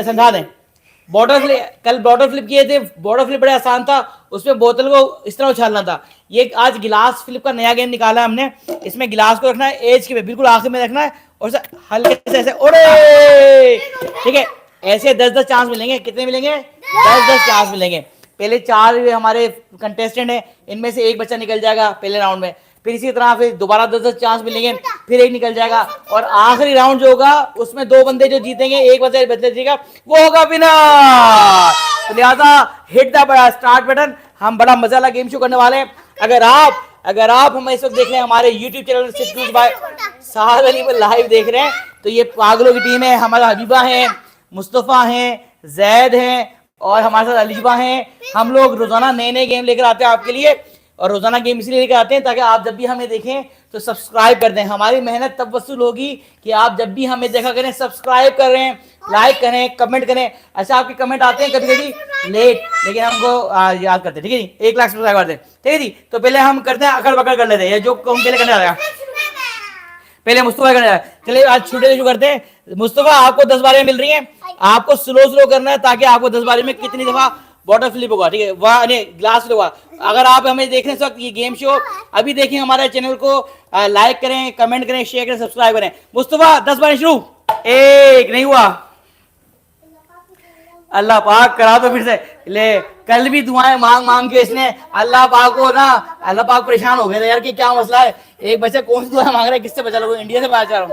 समझा दें। Border flip, कल बॉर्डर फ्लिप किए थे, बॉर्डर फ्लिप बड़ा आसान था, उसमें बोतल को इस तरह उछालना था। ये आज गिलास फ्लिप का नया गेम निकाला हमने, इसमें गिलास को रखना है एज के बिल्कुल आखिर में रखना है और हल्के से ऐसे उड़े, ठीक है। ऐसे 10-10 चांस मिलेंगे, कितने मिलेंगे? 10-10 चांस मिलेंगे। पहले 4 हमारे कंटेस्टेंट हैं, इनमें से एक बच्चा निकल जाएगा पहले राउंड में, फिर इसी तरह फिर दोबारा 10-10 चांस मिलेंगे, फिर एक निकल जाएगा और आखिरी राउंड जो होगा उसमें 2 बंदे जो जीतेंगे, एक बंदे जीतेगा, वो होगा विनर। तो लिहाजा हिट द स्टार्ट बटन, हम बड़ा मजा वाला गेम शो करने वाले हैं। अगर आप हमें इस वक्त देख रहे हैं हमारे YouTube चैनल से बाय साहद अली पर लाइव देख रहे हैं, तो ये पागलों की टीम है। हमारा हबीबा है, मुस्तफ़ा हैं, जैद हैं और हमारे साथ अलीबा हैं। हम लोग रोजाना नए नए गेम लेकर आते हैं आपके लिए, और रोजाना गेम इसलिए लेकर आते हैं ताकि आप जब भी हमें देखें तो सब्सक्राइब कर दें। हमारी मेहनत तब वसूल होगी कि आप जब भी हमें देखा करें, सब्सक्राइब करें, लाइक करें, कमेंट करें। अच्छा, आपके कमेंट आते हैं कभी कभी लेट, लेकिन हमको याद करते हैं, ठीक है जी। 1 लाख सब्सक्राइब कर दें, ठीक है जी। तो पहले हम करते हैं अकड़ बकड़ कर लेते हैं, जो हम पहले करने आ पहले मुस्तफा करने। चलिए आज छोटे शुरू करते हैं। मुस्तफा, आपको 10 बारें मिल रही हैं, आपको स्लो करना है ताकि आपको 10 बारे में कितनी दफा बॉटल फ्लिप होगा, ठीक है, वह ग्लास फ्लिप होगा। अगर आप हमें देख रहे हैं इस वक्त ये गेम शो, अभी देखें हमारे चैनल को, लाइक करें, कमेंट करें, शेयर करें, सब्सक्राइब करें। मुस्तफा 10 बारें शुरू। एक नहीं हुआ, अल्लाह पाक करा दो फिर से। ले, कल भी दुआएं मांग मांग के इसने अल्लाह पाक को ना, अल्लाह पाक परेशान हो गए थे यार कि क्या मसला है। एक बच्चा कौन सी दुआ मांग रहा है, किससे बचा लो? इंडिया से बचा रहा हूँ,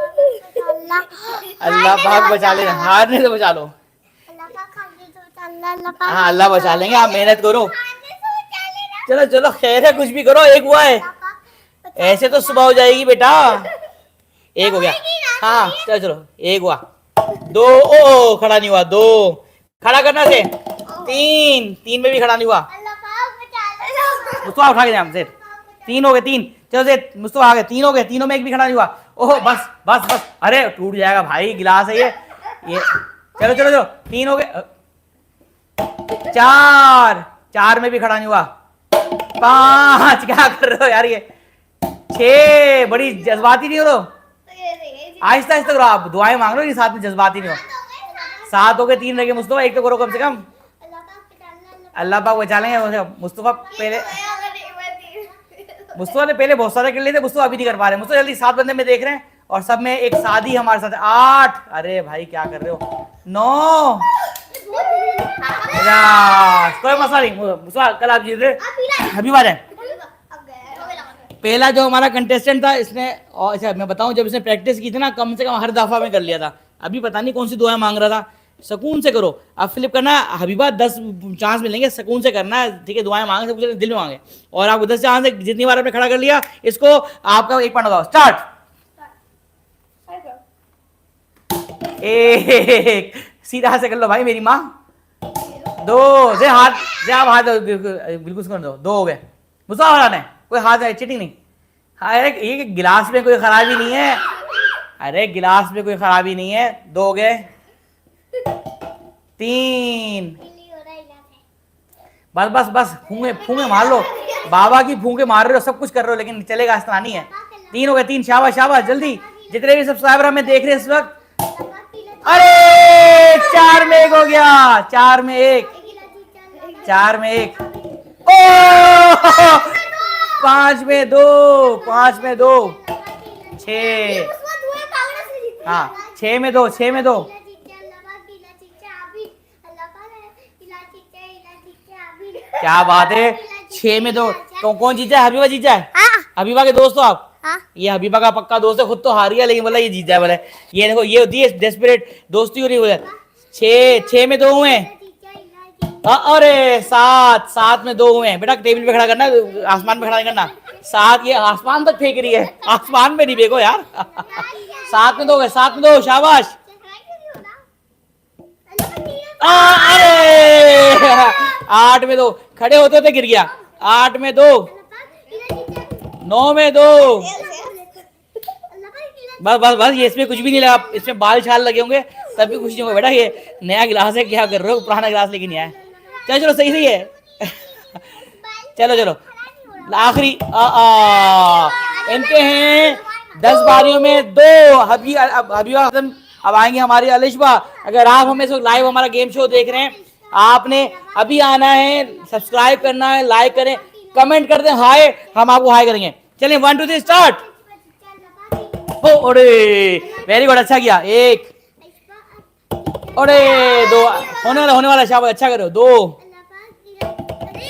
अल्लाह पाक बचा ले, हारने से बचा लो। हाँ, अल्लाह बचा लेंगे, आप मेहनत करो। चलो चलो खैर है, कुछ भी करो। एक हुआ है, ऐसे तो सुबह हो जाएगी बेटा। एक हो गया, हाँ चलो चलो, एक हुआ। 2, ओ खड़ा नहीं हुआ। 2 खड़ा करना से। 3 में भी खड़ा नहीं हुआ। मुस्तफा उठा के हमसे 3 हो गए। 3 चलो से मुस्तफा आ गए। 3 हो गए, तीनों में एक भी खड़ा नहीं हुआ। ओह बस बस बस, अरे टूट जाएगा भाई, गिलास है ये। चलो चलो चलो, 3 हो गए। 4 में भी खड़ा नहीं हुआ। 5 क्या कर रहे हो यार ये। 6 बड़ी जज्बाती नहीं हो रहा, आहिस्ता आहिस्ता करो, आप दुआएं मांग लो, साथ में जज्बाती नहीं हो। 7 हो गए, 3 रह गए। मुस्तफा एक तो करो कम से कम, अल्लाह पाक बचा लेंगे। मुस्तफा ने पहले बहुत सारे कर लिए थे, मुस्तफा अभी नहीं कर पा रहे। मुस्तफा जल्दी, 7 बंदे में देख रहे हैं और सब में एक सादी हमारे साथ। 8, अरे भाई क्या कर रहे हो। 9, कोई मसला नहीं। मुस्तफा कल आप जीत रहे, अभी बात है। पहला जो हमारा कंटेस्टेंट था, इसने, और अच्छा मैं बताऊं, जब इसने प्रैक्टिस की थी ना, कम से कम हर दफा में कर लिया था। अभी पता नहीं कौन सी दुआ मांग रहा था। सुकून से करो, अब फ्लिप करना है। हबीबा 10 चांस मिलेंगे, सुकून से करना है, ठीक है। दुआएं मांगे, सब कुछ दिल में मांगे, और आपको 10 चांस है। जितनी बार आपने खड़ा कर लिया इसको, आपका 1 पॉइंट होगा। स्टार्ट। 1 सीधा से कर लो भाई, मेरी माँ। 2 से हाथ से, आप हाथ बिल्कुल कर दो। 2 हो गए। मुस्तफा ने कोई हाथ चीटिंग नहीं। अरे ये गिलास में कोई खराबी नहीं है, अरे गिलास में कोई खराबी नहीं है। 2 हो गए। 3, बस बस बस, फूंगे मार लो, बाबा की फूंके मार रहे हो, सब कुछ कर रहे हो, लेकिन चलेगा, इस तरह नहीं है। 3 हो गए। 3, शाबाश शाबाश, जल्दी। जितने भी सब्सक्राइबर हमें देख रहे हैं इस वक्त, अरे 4 में 1 हो गया। 4 में 1, 4 में 1। ओ 5 में 2, 5 में 2। 6, हाँ 6 में 2, 6 में 2। क्या बात है, 6 में 2। तो कौन जीता है? हबीबा जीता है। हबीबा के दोस्त हो आप। ये हबीबा का पक्का दोस्त है, खुद तो हार गया, लेकिन बोला ये जीत जाए। बोले ये देखो, ये होती है डेस्परेट दोस्ती हो रही है। 6 में 2 हुए। अरे 7 में 2 हुए। बेटा टेबल पे खड़ा करना, आसमान पे खड़ा नहीं करना। 7, ये आसमान तक फेंक रही है, आसमान में नहीं फेंको यार। 7 में 2 गए। 7 में 2, शाबाश। अरे 8 में 2, खड़े होते होते गिर गया। 8 में 2। 9 में 2। बस बस बस, ये इसमें कुछ भी नहीं लगा, इसमें बाल छाल लगे होंगे तब भी कुछ नहीं होगा। बेटा ये नया गिलास है, क्या कर रहे हो, पुराना गिलास लेके नहीं आया। चलो चलो, सही सही है। चलो चलो, आखिरी इनके हैं 10 बारियों में 2। हबीबा अब आएंगे हमारी अलिशबा। अगर आप हमें लाइव हमारा गेम शो देख रहे हैं, आपने अभी आना है, सब्सक्राइब करना है, लाइक करें, कमेंट कर दें हाय, हम आपको हाय करेंगे। चलिए 1 2 3 स्टार्ट। अरे वेरी गुड, अच्छा किया। 1, अरे 2, होने वाला शाबाश, अच्छा करो। 2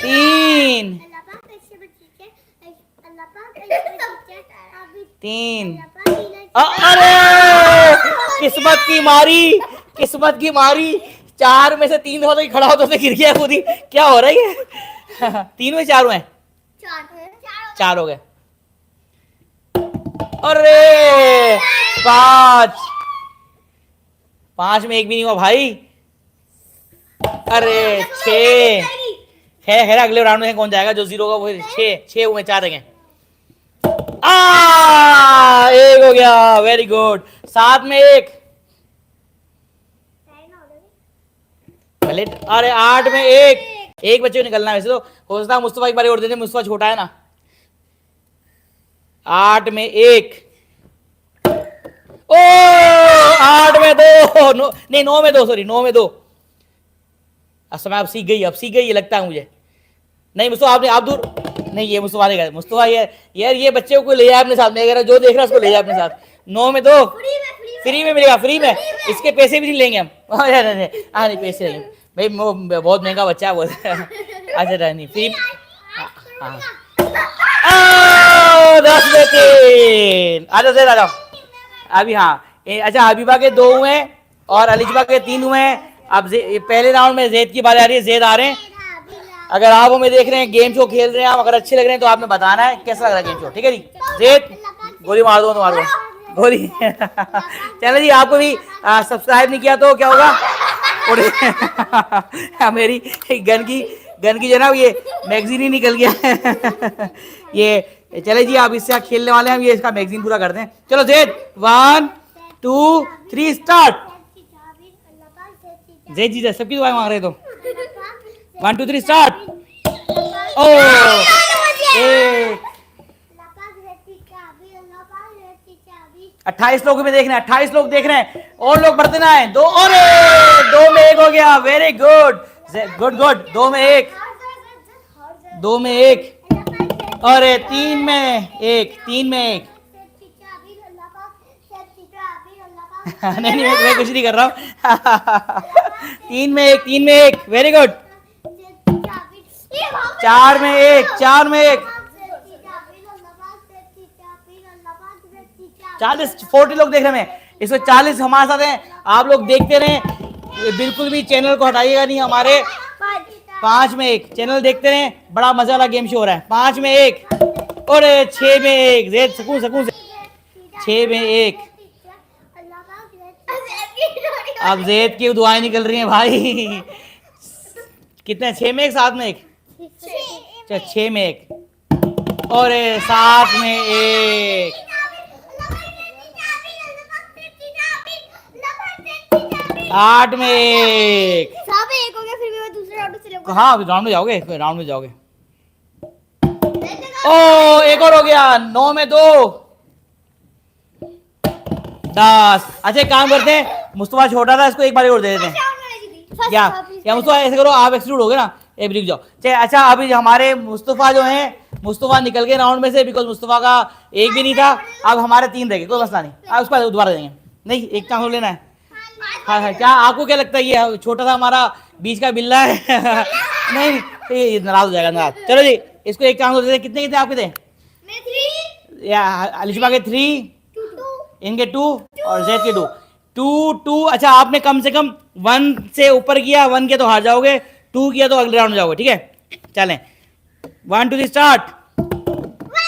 3 3, अरे किस्मत की मारी 4 में से 3 दफा तो खड़ा होता गिर गया खुद ही। क्या हो रहा है ये? 3 में 4 हुए, 4 हो गए। अरे 5 में 1 भी नहीं हुआ भाई। अरे 6 है, अगले राउंड में कौन जाएगा? जो 0 होगा वो 6 हुए, 4 रहेंगे। 1 हो गया, वेरी गुड। 7 में 1, अरे 8 में 1 बच्चे को निकलना है। वैसे तो हो सकता है मुस्तफा एक बार और देते, मुस्तफा छोटा है ना। 8 में 1, ओ 8 में 2, नहीं 9 में 2, सॉरी 9 में 2। समय अब सीख गई लगता है मुझे। नहीं मुस्तफा आप दूर नहीं, ये मुस्तफा ने कहा, मुस्तफा यार ये बच्चे को ले जाए अपने साथ में, अगर जो देख रहा है उसको ले जाए अपने साथ। 9 में 2 फ्री में मिलेगा, फ्री में, इसके पैसे भी नहीं लेंगे हम। नहीं पैसे नहीं भाई, बहुत महंगा बच्चा है वो। अच्छा नहीं फ्री। 10 में 3, आ जाओ अभी। हाँ अच्छा, हबीबा के 2 हुए और अलिशबा के 3 हुए। अब पहले राउंड में जैद की बारी आ रही है, जैद आ रहे हैं। अगर आप हमें देख रहे हैं, गेम शो खेल रहे हैं आप, अगर अच्छे लग रहे हैं तो आपने बताना है कैसा लग रहा है गेम शो, ठीक है जी। जैद गोली मार दो, मार दो गोली। चलो जी, आपको भी सब्सक्राइब नहीं किया तो क्या होगा? मेरी गन की जनाब ये मैगजीन ही निकल गया। ये चले जी, आप इससे खेलने वाले हैं, ये इसका मैगजीन पूरा कर दें। चलो जैद 1 2 3 स्टार्ट। जैद जी सबकी दुआएं मांग रहे तो 1 2 3 स्टार्ट। ओ 28 लोग में देख रहे हैं, 28 लोग देख रहे हैं, और लोग बढ़ते ना है। 2 और 2 में 1 हो गया, वेरी गुड गुड गुड। 2 में 1, 2 में 1, और 3 में 1, 3 में 1। नहीं मैं कुछ नहीं कर रहा हूँ। 3 में 1, 3 में 1, वेरी गुड। 4 में 1, 4 में 1। 40 लोग देख रहे हैं, इसमें 40 हमारे साथ हैं। आप लोग देखते रहें, बिल्कुल भी चैनल को हटाइएगा नहीं हमारे। 5 में 1, चैनल देखते रहें, बड़ा मजा वाला गेम शो हो रहा है। 5 में 1 और 6 में 1। जैद सुकून से 6 में 1। अब जैद की दुआएं निकल रही हैं भाई। कितने? 6 में 1, 7 में 1, 6 में 1 और 7 में 1। 8 में 1। सब 1 हो गया, फिर भी मैं दूसरे राउंड से लूंगा। हाँ राउंड में जाओगे। ओ 1 और हो गया। 9 में 2, 10। अच्छा काम करते हैं, मुस्तफा छोटा था, इसको एक बार और दे देते हैं। या मुस्तफा ऐसे करो, आप एक्सक्लूड हो गए ना, एक रुक जाओ। चलिए अच्छा, अभी हमारे मुस्तफा जो है, मुस्तफा निकल गए राउंड में से, बिकॉज मुस्तफा का 1 भी नहीं था। अब हमारे 3 रह गए, कोई मसला नहीं, आप उसको दोबारा देंगे। नहीं, एक काम लेना है। हाँ क्या आपको क्या लगता है, ये छोटा था हमारा बीच का बिल्ला है? नहीं ये नाराज हो जाएगा, नाराज। चलो जी, इसको एक काम देते। कितने आपके थे? या अलिशबा के 3, इनके 2 और जैद के 2, 2 2। अच्छा आपने कम से कम 1 से ऊपर किया, 1 किया तो हार जाओगे, 2 किया तो अगले राउंड में जाओगे, ठीक है। चलें 1 2 3 स्टार्ट।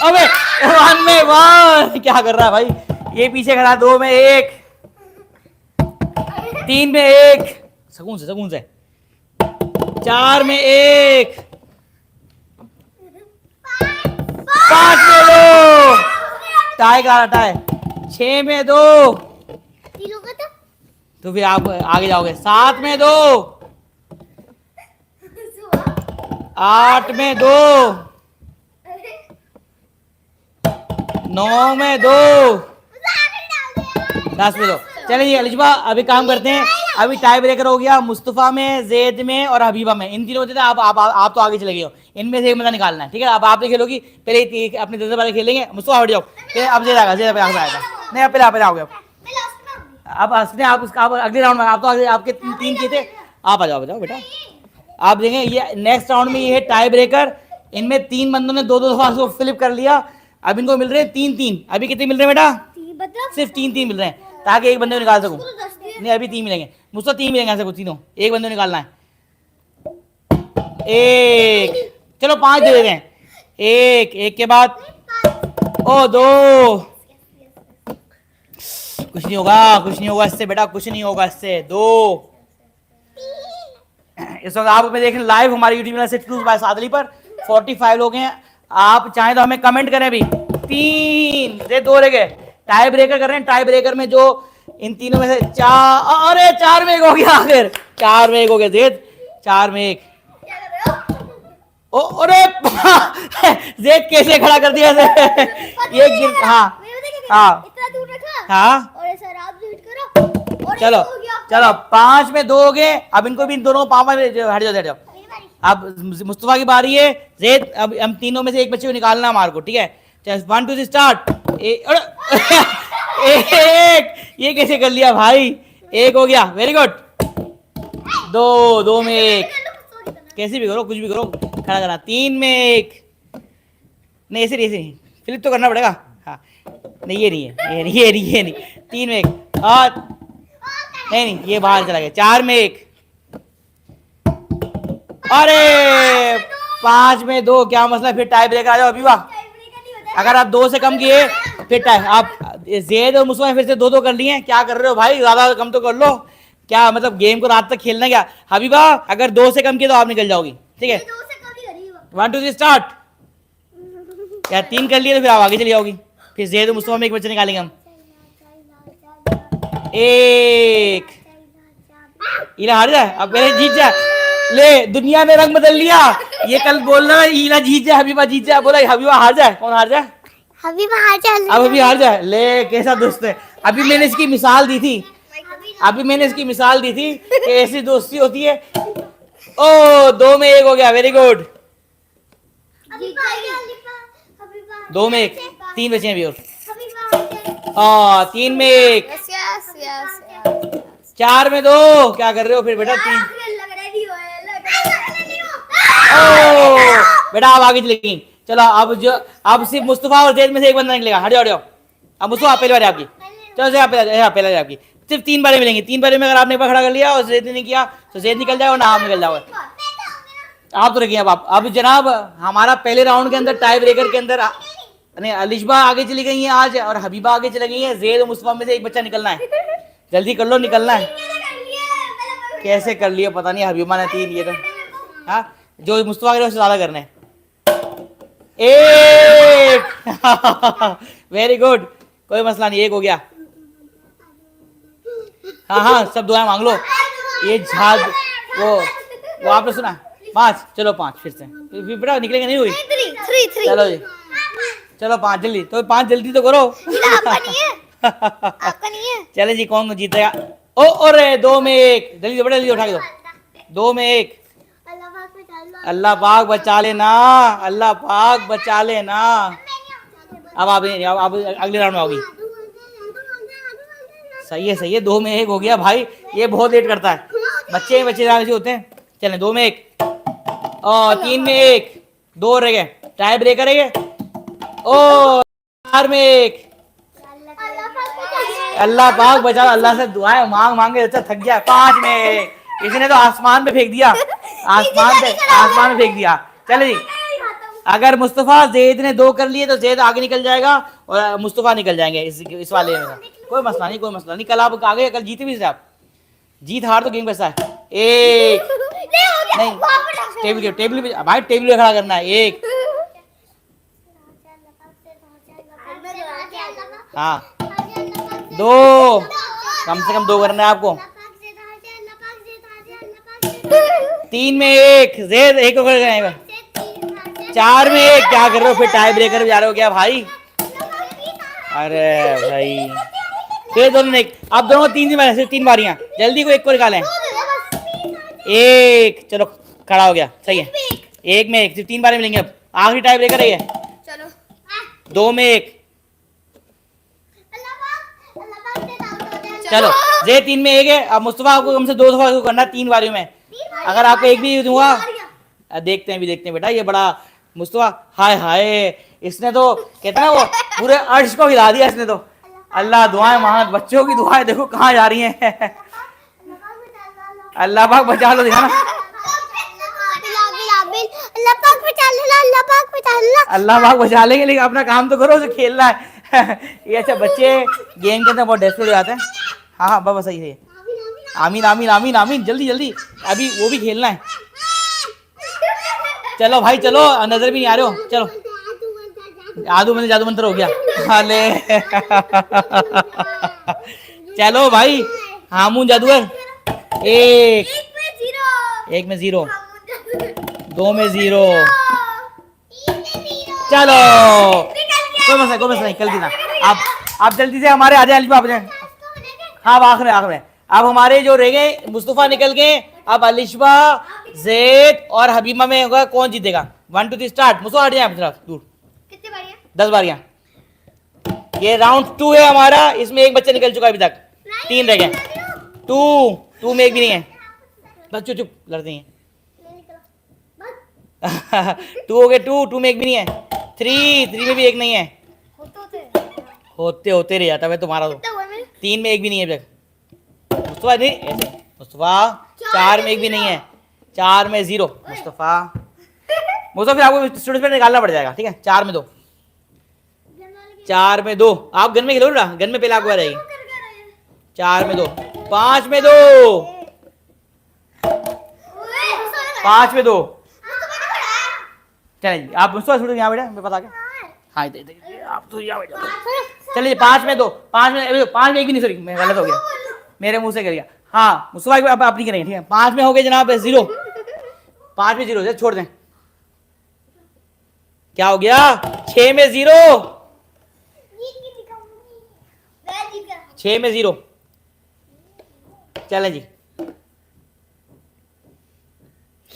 अबे 1 में 1 क्या कर रहा है भाई, ये पीछे खड़ा। 2 में 1, 3 में 1, सुकून से 4 में 1, 5 में 2, टाई का टाई। 6 में 2, तो फिर आप आगे जाओगे। 7 में 2, 8 में 2, 9 में 2, 10 में 2। चलिए जी अलिशबा अभी काम करते हैं। अभी टाई ब्रेकर हो गया मुस्तफ़ा में, जैद में और हबीबा में। इन तीनों होते थे। आप तो आगे चले गए हो। इनमें से एक बंदा निकालना है, ठीक है। अब आप नहीं खेलोगी, पहले अपने 10 वाले खेलेंगे। मुस्तफ़ा हट जाओ, फिर अब जैद आएगा, जैद आएगा। नहीं आप पहले आओगे। अब हंसने आप उसका अगले राउंड में, आप तो आपके तीन किए थे। आप आ जाओ बेटा। आप देखें ये नेक्स्ट राउंड में ये है टाई ब्रेकर। इनमें 3 बंदों ने 2-2 दफा उसको फ्लिप कर लिया। अब इनको मिल रहे हैं 3-3। अभी कितने मिल रहे हैं बेटा? सिर्फ 3-3 मिल रहे हैं, ताकि एक बंदे को निकाल सकूं। नहीं अभी 3 मिलेंगे मुझसे, 3 मिलेंगे ऐसे कुछ तीनों। एक बंदे को निकालना है। एक, चलो 5 दे देते हैं। एक के बाद ओ 2। कुछ नहीं होगा इससे बेटा, कुछ नहीं होगा इससे। 2। इस वक्त आप देख रहे हैं लाइव हमारे यूट्यूब चैनल 6 बाय सादली पर। 45 लोग हैं। आप चाहें तो हमें कमेंट करें। अभी 3 से 2 रह गए। टाई ब्रेकर कर रहे हैं। टाई ब्रेकर में जो इन तीनों में से 4, अरे 4 में 1 हो गया। आखिर 4 में 1 हो गया। जेद 4 में 1। ओ अरे जेद कैसे खड़ा कर दिया ये गिर। हाँ और ऐसा रात भी हिट करो और चलो ऐसा हो गया। चलो 5 में 2 हो गए। अब इनको भी इन दोनों को 5 हट जाओ। अब मुस्तफा की बारी है। जेद अब हम तीनों में से एक बच्चे को निकालना हमारे को, ठीक है। 1 2 स्टार्ट। एक, ये कैसे कर लिया भाई? 1 हो गया, वेरी गुड। 2 में 1, कैसे भी करो, कुछ भी करो, खड़ा करना। 3 में 1, नहीं ऐसे नहीं, फ्लिप तो करना पड़ेगा। हाँ नहीं ये नहीं है, ये नहीं। 3 में 1 और नहीं ये बाहर चला गया। 4 में 1, अरे 5 में 2। क्या मसला? फिर टाई ब्रेकर आ जाओ अभी वाह। अगर आप 2 से कम किए फिर टाई। आप जेद और मुस्तफा फिर से 2-2 कर लिए। क्या कर रहे हो भाई? ज्यादा कम तो कर लो। क्या मतलब गेम को रात तक खेलना क्या? हबीबा अगर 2 से कम किए तो आप निकल जाओगी, ठीक है। 1 2 स्टार्ट। क्या 3 कर लिए तो फिर आप आगे चली जाओगी। फिर जेद और मुस्तफा में एक बच्चे निकालेंगे हम। 1 इला हार जाए, अब पहले जीत जाए। ले दुनिया ने रंग बदल लिया। ये कल बोल रहा है इला जीत जाए, हबीबा जीत जाए। बोला हबीबा हार जाए। कौन हार जाए? हबीबा हार जाए। अब अभी हार जाए। ले कैसा दोस्त है। अभी मैंने इसकी मिसाल दी थी कि ऐसी दोस्ती होती है। ओ 2 में 1 हो गया, वेरी गुड। 2 में 1, 3 बचे हैं अभी और। 3 में 1, 4 में 2। क्या कर रहे हो फिर बेटा? 3 बेटा आप आगे चलेगी। चलो अब सिर्फ मुस्तफा और जैद में से एक बंदा निकलेगा। हट जाओ। अब मुस्तफा पहली बारी आपकी। चलो से पहले बारी आपकी। सिर्फ 3 बारे मिलेंगी। 3 बारे में अगर आपने खड़ा कर लिया और जैद ने नहीं किया तो जैद निकल जाओ ना आप निकल जाओ। आप तो रखिए। अब जनाब हमारा पहले राउंड के अंदर टाई ब्रेकर के अंदर अलिशबा आगे चली गई है आज और हबीबा आगे चली गई है। जैद और मुस्तफा में से एक बच्चा निकलना है। जल्दी कर लो, निकलना है। कैसे कर लिया पता नहीं। हबीबा ने 3 ये तो हाँ जो मुस्तफा करे उससे ज्यादा करने। 1 वेरी गुड, कोई मसला नहीं। 1 हो गया। हाँ सब दुआएं मांग लो। ये झाग वो आपने सुना। 5 चलो 5 फिर से बेटा निकलेंगे नहीं हुई। 3 चलो जी चलो 5 जल्दी तो 5 जल्दी तो करो। आपका नहीं है। चले जी कौन जीतेगा? ओ अरे 2 में 1, जल्दी बेटा जल्दी उठा के दो। 2 में 1, अल्लाह पाक बचा लेना, अल्लाह पाक बचा लेना। अब आप अगले राउंड में आओगी। सही है 2 में 1 हो गया भाई। ये बहुत लेट करता है। बच्चे ऐसे होते हैं। चलें 2 में 1 और 3 में 1, 2 रह गए। टाई ब्रेकर है ये। ओ 4 में 1, अल्लाह पाक बचा। अल्लाह से दुआएं मांग के अच्छा थक गया। 5 में 1, इसने तो आसमान पे फेंक दिया। आसमान में फेंक दिया। चले जी अगर मुस्तफा जैद ने 2 कर लिए तो जैद आगे निकल जाएगा और मुस्तफा निकल जाएंगे इस वाले में। कोई मसला नहीं। कल आप आगे कल जीते भी आप। जीत हार तो गेम कैसा है। 1 नहीं टेबल पे भाई, टेबल पे खड़ा करना है। 1 हाँ 2 कम से कम 2 करना है आपको। 3 में 1 जैद 1 को कर। 4 में 1 क्या कर रहे हो? फिर टाई ब्रेकर भी जा रहे हो क्या भाई? अरे भाई फिर दोनों ने एक, आप दोनों को तीन बार, सिर्फ 3 बारियां, जल्दी को एक को निकालें। दो दे दे बस। एक, चलो खड़ा हो गया, सही है। एक में एक, सिर्फ 3 बार मिलेंगे अब, आखिरी टाइप लेकर रही है। चलो 2 में 1, अल्लाह पाक से दाऊद हो जाए। चलो जे 3 में 1 है। अब मुस्तफा आपको कम से 2 दफा करना है 3 बारियों में। अगर आपको एक भी दूंगा, देखते हैं बेटा, ये बड़ा मुस्तफा, हाय हाय, इसने तो कहते हैं वो पूरे अर्श को हिला दिया इसने तो। अल्लाह दुआएं मांग, बच्चों की दुआएं देखो कहाँ जा रही हैं। अल्लाह पाक बचा लो, देखा ना, अल्लाह पाक बचा लेना, अल्लाह पाक बचा लेना। अल्लाह पाक बचा लेंगे, लेकिन अपना काम तो करो, उसे खेलना है। ये अच्छा बच्चे गेम के अंदर बहुत डेस्परेट हो जाते हैं। हाँ हाँ बस सही है। आमीन आमीन आमीन आमीन, जल्दी जल्दी, अभी वो भी खेलना है। चलो भाई चलो, नजर भी नहीं आ रहे हो, चलो जादू मंत्र हो गया। हाले चलो भाई, हामून जादूगर। एक में 0, 2 में 0, चलो कोई मसला नहीं, कल देना। आप जल्दी से हमारे आ जाए, अलीफा आप जाए। हाँ आखिर में अब हमारे जो रह गए मुस्तफा निकल गए। अब अलिशबा, जैद और हबीबा में होगा कौन जीतेगा। 1 2 3 स्टार्ट। मुस्तफा हट जाए दूर। कितने बारियां? 10 बारियां। ये राउंड 2 है हमारा, इसमें एक बच्चा निकल चुका है अभी तक, 3 रह गए। 2 में एक भी नहीं है, बस चुप लड़ते हैं। 2 हो गए, 2 में एक भी नहीं है। 3 में भी एक नहीं है। होते रह जाता है तुम्हारा तो। 3 में एक भी नहीं है अभी तक। मुस्तफा नहीं ऐसे, मुस्तफा 4 में एक भी नहीं है। 4 में 0, मुस्तफा फिर आपको स्टूडेंट पे निकालना पड़ जाएगा, ठीक है। 4 में 2, 4 में 2, आप गन में खेलो ना, गन में पहले आपको आ जाएगी। 4 में 2, 5 में 2, 5 में 2। चलिए जी, आप मुस्तफा स्टूडेंट यहाँ बैठे, मैं पता क्या। हाँ आप तो यहाँ बैठो। चलिए 5 में 2, 5 में एक भी नहीं, सॉरी मैं गलत हो गया, मेरे मुंह से कर गया। हाँ मुस्तफा आप नहीं करेंगे, ठीक है। 5 में हो गए जनाब 0, 5 में 0 छोड़ दें। क्या हो गया? 6 में 0, 6 में 0। चले जी,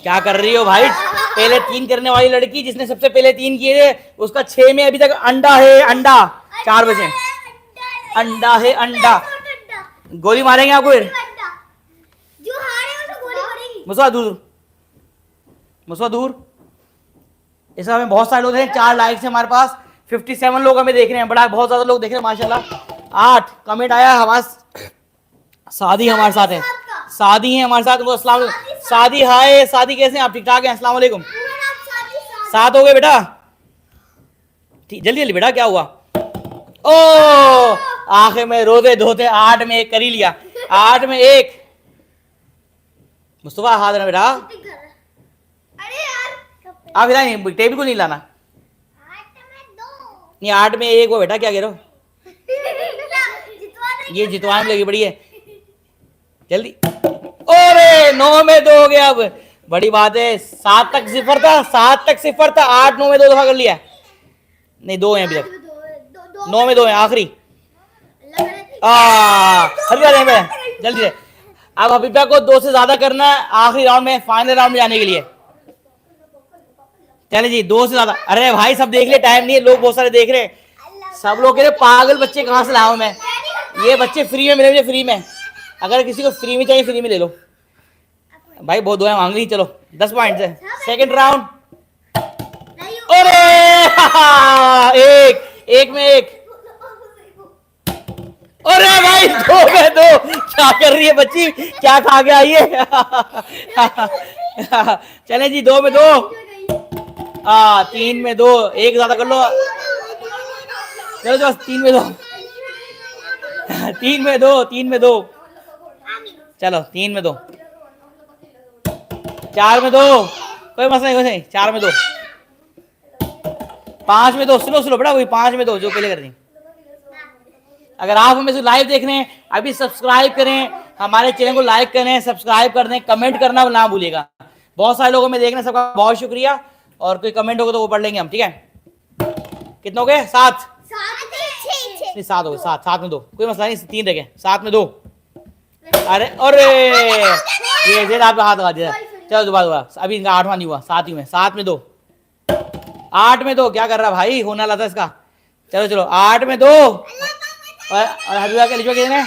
क्या कर रही हो भाई? पहले 3 करने वाली लड़की जिसने सबसे पहले 3 किए थे, उसका 6 में अभी तक अंडा है। अंडा 4 बजे अंडा है, अंडा। गोली मारेंगे आपको फिर। जो हारे उसको गोली पड़ेगी। मुस्तफा दूर। इस समय हमें बहुत सारे लोग हैं, 4 लाइक्स है हमारे पास, 57 लोग हमें देख रहे हैं, बड़ा बहुत ज्यादा लोग देख रहे हैं माशाल्लाह। 8 कमेंट आया हमारे, सादी हमारे साथ है, सादी है हमारे साथ। अस्सलाम वालेकुम सादी, हाय सादी, कैसे हैं आप? ठीक ठाक हैं? अस्सलाम वालेकुम। 7 हो गए बेटा, जल्दी बेटा, क्या हुआ? ओ आखिर में रोजे धोते 8 में 1 कर ही लिया। 8 में 1, मुस्तफा हाथ ना बेटा, अरे यार आप इधर नहीं, टेबल को नहीं लाना। 8 में 2, नहीं 8 में 1 वो बेटा, क्या कह रहे हो? ये जितवाने में लगी बड़ी है, जल्दी। अरे 9 में 2 हो गया। अब बड़ी बात है, 7 तक 0 था, 7 तक 0 था, 8 9 में 2 दफा कर लिया। नहीं 2 है अभी तक, 9 में 2 है आखिरी। जल्दी से अब हबीबा को 2 से ज्यादा करना है आखिरी राउंड में, फाइनल राउंड में जाने के लिए। चले जी 2 से ज्यादा। अरे भाई सब देख ले, टाइम नहीं है, लोग बहुत सारे देख रहे हैं। सब लोग कह रहे पागल बच्चे कहाँ से लाऊं मैं, ये बच्चे फ्री में मिले मुझे, फ्री में। अगर किसी को फ्री में चाहिए, फ्री में ले लो भाई, बहुत दुआएं मांग ली। चलो 10 पॉइंट है, सेकंड राउंड। अरे एक में 1। अरे भाई 2 में 2, क्या कर रही है बच्ची, क्या खा के आई है? चले जी 2 में 2, 3 में 2, 1 ज्यादा कर लो। चलो बस 3 में 2, 3 में 2, 3 में 2, चलो 3 में 2, 4 में 2, कोई मसला नहीं, 4 में 2, 5 में 2, स्लो बेटा, वही 5 में 2 जो पहले कर दी। अगर आप हमें से लाइव देख रहे हैं, अभी सब्सक्राइब करें, हमारे चैनल को लाइक करें, सब्सक्राइब कर दें, कमेंट करना ना भूलिएगा। बहुत सारे लोगों में देखने, सबका बहुत शुक्रिया। और कोई कमेंट होगा तो वो पढ़ लेंगे हम, ठीक है। कितने हो गए? 7। नहीं 7 हो गए, 7, 7 में 2, कोई मसला नहीं, 3 रह गए, 7 में 2। अरे अरे ये जेद आप हाथ लगा दिया। चलो दोबारा, अभी इनका 8वां नहीं हुआ, 7 ही में, 7 में 2, 8 में 2, क्या कर रहा भाई, होना लाता इसका। चलो चलो 8 में 2, और हबीबा के लिजवा कितने,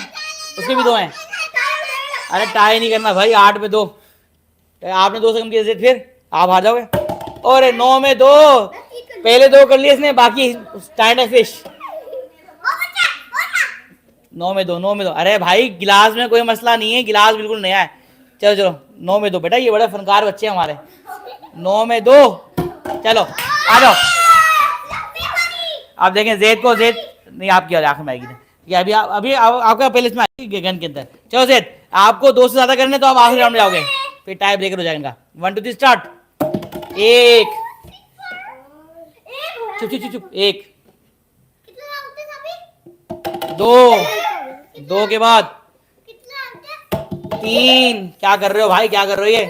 उसके भी 2 हैं। अरे टाई नहीं करना भाई, 8 में 2, आपने 2 से कम किया फिर आप हार जाओगे। और 9 में 2, पहले 2 कर लिए इसने, बाकी स्टैंड है फिश। 9 में 2, 9 में 2, अरे भाई गिलास में कोई मसला नहीं है, गिलास बिल्कुल नया है। चलो चलो 9 में 2, बेटा ये बड़े फनकार बच्चे हैं हमारे। 9 में 2, चलो आ जाओ। आप देखें जेद को, जेद नहीं आपकी आंख में आएगी, ये अभी आपका पहले इसमें आएगी गन के अंदर। चलो जेद, आपको 2 से ज्यादा करने तो आप आखिरी राउंड में जाओगे, फिर टाइप ब्रेकर हो जाएगा। 1 2 3 स्टार्ट। 1, चुप चुप चुप चुप, 1 2, 2 के बाद 3, क्या कर रहे हो भाई, क्या कर रहे हो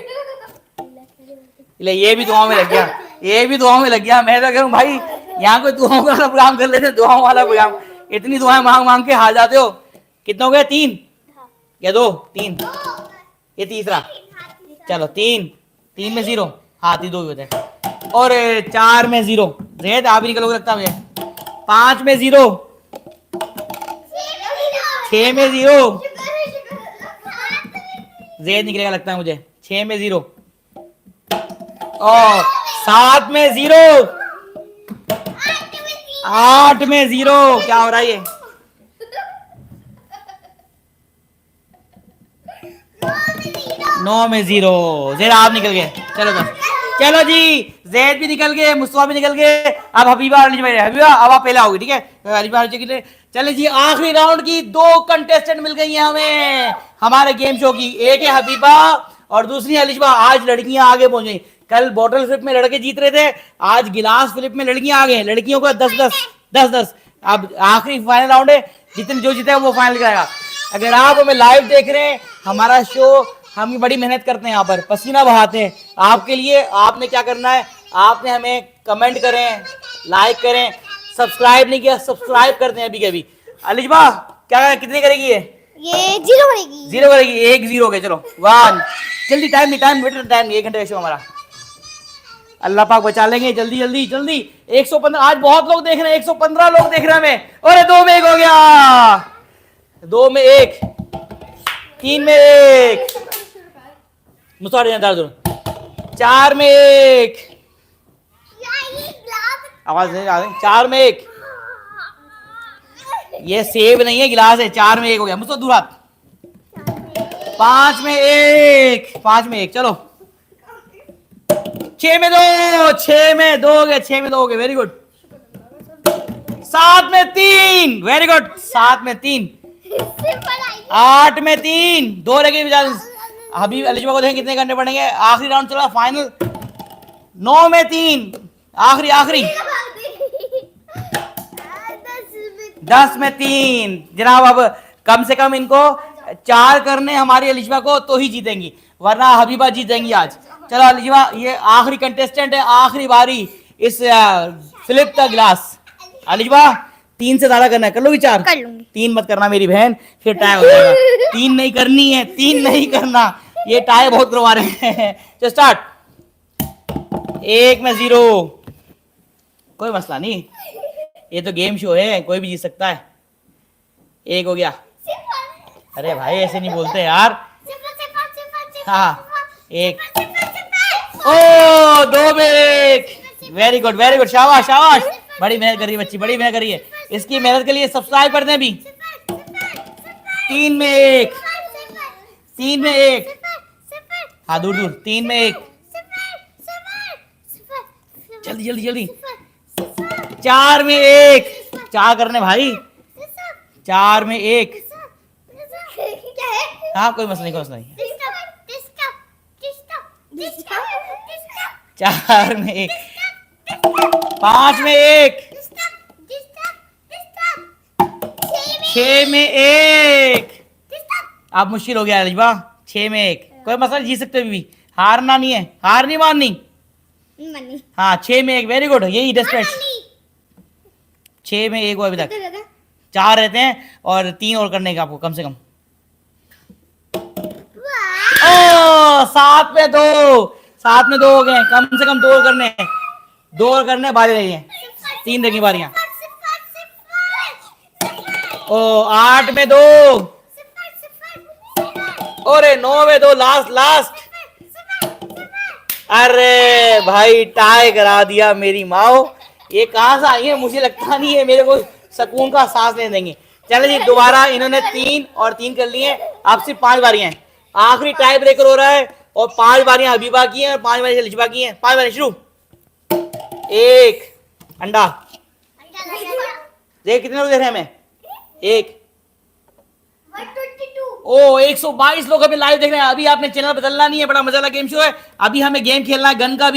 ये भी दुआओं में लग गया, ये भी दुआओं में लग गया। मैं तो कहूँ भाई यहाँ कोई दुआओं वाला प्रोग्राम कर लेते, दुआओं वाला प्रोग्राम, इतनी दुआएं मांग मांग के हार जाते हो। कितना हो गया, 3 या 2, 3, ये तीसरा। चलो 3 में 0, हाथी 2 होते हैं। और 4 में 0, जेद आप ही निकलोगे लगता है मुझे। 5 में 0, 6 में 0, जेद निकलेगा लगता है मुझे। 6 में 0, और 7 में 0, 8 में 0, क्या हो रहा है ये। 9 में 0, जेद आप निकल गए। चलो चलो जी, जैद भी निकल गए, मुस्तफा भी निकल गए। अब हबीबा और अलीजा, हबीबा अब आप पहले आओगे, ठीक है। अलीजा के लिए चले जी, आखिरी राउंड की 2 कंटेस्टेंट मिल गई हैं हमें हमारे गेम शो की। एक है हबीबा और दूसरी अलीजा। आज लड़कियां आगे पहुंच गई। कल बॉटल फ्लिप में लड़के जीत रहे थे, आज गिलास फ्लिप में लड़कियां आ गई। लड़कियों का 10-10। अब आखिरी फाइनल राउंड है, जो जीतेगा वो फाइनल कराएगा। अगर आप हमें लाइव देख रहे हैं, हमारा शो हम बड़ी मेहनत करते हैं, यहाँ पर पसीना बहाते हैं आपके लिए। आपने क्या करना है, आपने हमें कमेंट करें, लाइक करें, सब्सक्राइब नहीं किया सब्सक्राइब करते हैं अभी के अभी। अलिजबा क्या कितनी करेगी ये 0 करेगी, 0 करेगी। 1-0 हो गए। चलो 1, जल्दी, टाइम 1 घंटे का शो हमारा। अल्लाह पाक बचा लेंगे, जल्दी जल्दी जल्दी। 115, आज बहुत लोग देख रहे हैं, 115 लोग देख रहे हैं हमें। और 2 में 1 हो गया, 2 में 1, 3 में 1, 4 में 1, आवाज नहीं आ रही। 4 में 1, ये सेब नहीं है गिलास है। 4 में 1 हो गया, मुझसे दूर हाथ। 5 में 1, 5 में 1, चलो 6 में 2, 6 में 2 हो गए, 6 में 2 हो गए, वेरी गुड। 7 में 3, वेरी गुड, 7 में 3, 8 में 3, 2 रह गए। अभी अलिजबा को देखें कितने करने पड़ेंगे। आखिरी राउंड चला फाइनल। 9 में 3, आखिरी 10 में 3। जनाब अब कम से कम इनको 4 करने हमारी अलिजबा को, तो ही जीतेंगी, वरना हबीबा जीतेंगी आज। चलो अलिजबा, ये आखिरी कंटेस्टेंट है, आखिरी बारी इस फ्लिप का गिलास। अलिजबा 3 से ज्यादा करना है, कर लोगी 4? कर लूंगी। 3 मत करना मेरी बहन, फिर टाई हो जाएगा। 3 नहीं करनी है, 3 नहीं करना, ये टाई बहुत करवा रहे हैं। तो स्टार्ट। 1 में 0, कोई मसला नहीं, ये तो गेम शो है, कोई भी जीत सकता है। 1 हो गया। अरे भाई ऐसे नहीं बोलते यार। हाँ 1, ओ 2 में 1, वेरी गुड वेरी गुड, शाबाश शाबाश। बड़ी मेहनत कर रही है बच्ची, बड़ी मेहनत कर रही है। इसकी मेहनत के लिए सब्सक्राइब कर दें अभी। 3 में 1, 3 में 1, हाँ दूर दूर। 3 में 1, जल्दी जल्दी जल्दी। 4 में 1, 4 करने भाई। 4 में 1, हाँ कोई मसला नहीं, कोई मसला नहीं। 4 में 1, 5 में 1, 6 में 1। अब मुश्किल हो गया अलिजबा। 6 में 1, कोई मसला नहीं, जीत सकते अभी भी। हारना नहीं है, हार नहीं माननी। हाँ 6 में 1, वेरी गुड, यही डेस्परेट। 6 में 1 हुआ अभी तक। 4 रहते हैं और 3 और करने का आपको कम से कम। ओ 7 में 2, 7 में 2 हो गए, कम से कम 2 और करने हैं, 2 और करने बारी रही है, 3 रही बारियां। ओ 8 में 2, अरे 9 में 2, लास्ट। अरे भाई टाई करा दिया मेरी माओ, ये कहां से आई है, मुझे लगता नहीं है मेरे को सुकून का सांस लेने देंगे। चलो जी दोबारा इन्होंने 3 और 3 कर लिए, अब सिर्फ 5 बारियां हैं, आखिरी टाई ब्रेकर हो रहा है और 5 बारियां हबीबा की हैं और 5 बारियां लिशबा की हैं। 5 बारियां शुरू। 1 अंडा, देख कितने लोग देख रहे हैं हमें, 1 ओ 122 लोग अभी लाइव देख रहे हैं। अभी आपने चैनल बदलना नहीं है, बड़ा मजा वाला गेम शो है। अभी हमें गेम खेलना है, गन का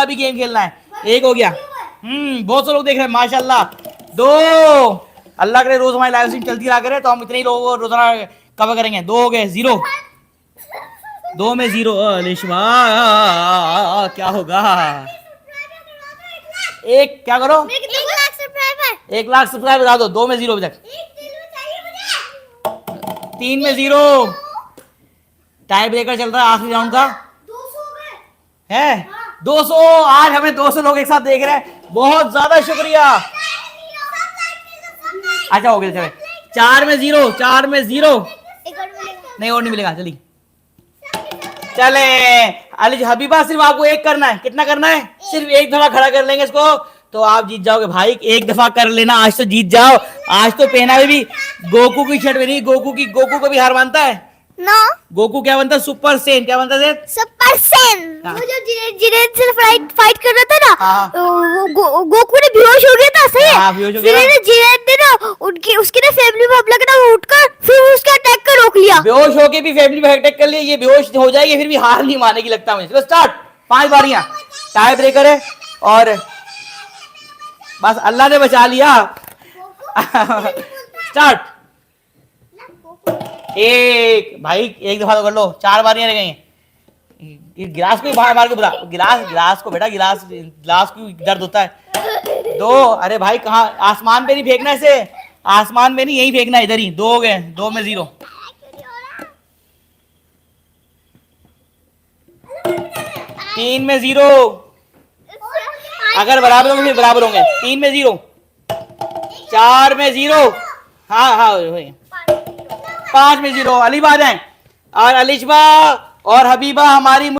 भी गेम खेलना है। 1 हो गया, बहुत से लोग देख रहे हैं माशाल्लाह। 2, अल्लाह करे रोज हमारी लाइव स्ट्रीम चलती रहा करे तो हम इतने ही लोगों को रोजाना कवर करेंगे। 2 हो गए, 0, 2 में 0। लिशबा क्या होगा, 1 क्या करो, 1 लाख सब्सक्राइबर बता दो। 2 में 0 अभी तक, 3 में 0। टाई ब्रेकर चल रहा है आखिरी राउंड का, है 200। आज हमें 200 लोग एक साथ देख रहे हैं, बहुत ज्यादा शुक्रिया। अच्छा हो गया, चले 4 में 0, 4 में 0, नहीं और नहीं मिलेगा। चलिए चले अली हबीबा, सिर्फ आपको 1 करना है। कितना करना है, सिर्फ 1 दफा खड़ा कर लेंगे इसको तो आप जीत जाओगे भाई। 1 दफा कर लेना, आज तो जीत जाओ। आज तो पहना भी गोकू की शर्ट पहनी, गोकू को भी हार मानता है नो, गोकू क्या बनता है, सुपर सेन, क्या बनता है, सुपर सेन। हाँ। वो जो जिनेद से फाइट कर रहा था ना, हाँ। गोकू ने बेहोश हो गया था, सही है। हाँ, बेहोश हो फिर गया। ना जिनेद ने ना उसकी ना फैमिली में हमला करना उठकर फिर उसका अटैक कर रोक लिया। बेहोश होके भी फैमिली में अटैक कर लिया, ये बेहोश हो जाएगी फिर भी हार नहीं मानेगी लगता मुझे। चलो स्टार्ट, 5 बारियां, टाई ब्रेकर है और बस अल्लाह ने बचा लिया। स्टार्ट। 1 भाई, 1 दफा तो कर लो, 4 बारियां रह गई हैं। ये गिलास को बाहर मार के बुला, गिलास को बेटा, गिलास को दर्द होता है। 2, अरे भाई कहाँ, आसमान पे नहीं फेंकना इसे, आसमान में नहीं, यही फेंकना, इधर ही। 2 हो गए, 2 में 0। 3 में 0, अगर बराबर होंगे फिर बराबर होंगे। 3 में 0, 4 में 0, हाँ 5 में 0। अली आ जाए और अलिशबा और हबीबा हमारी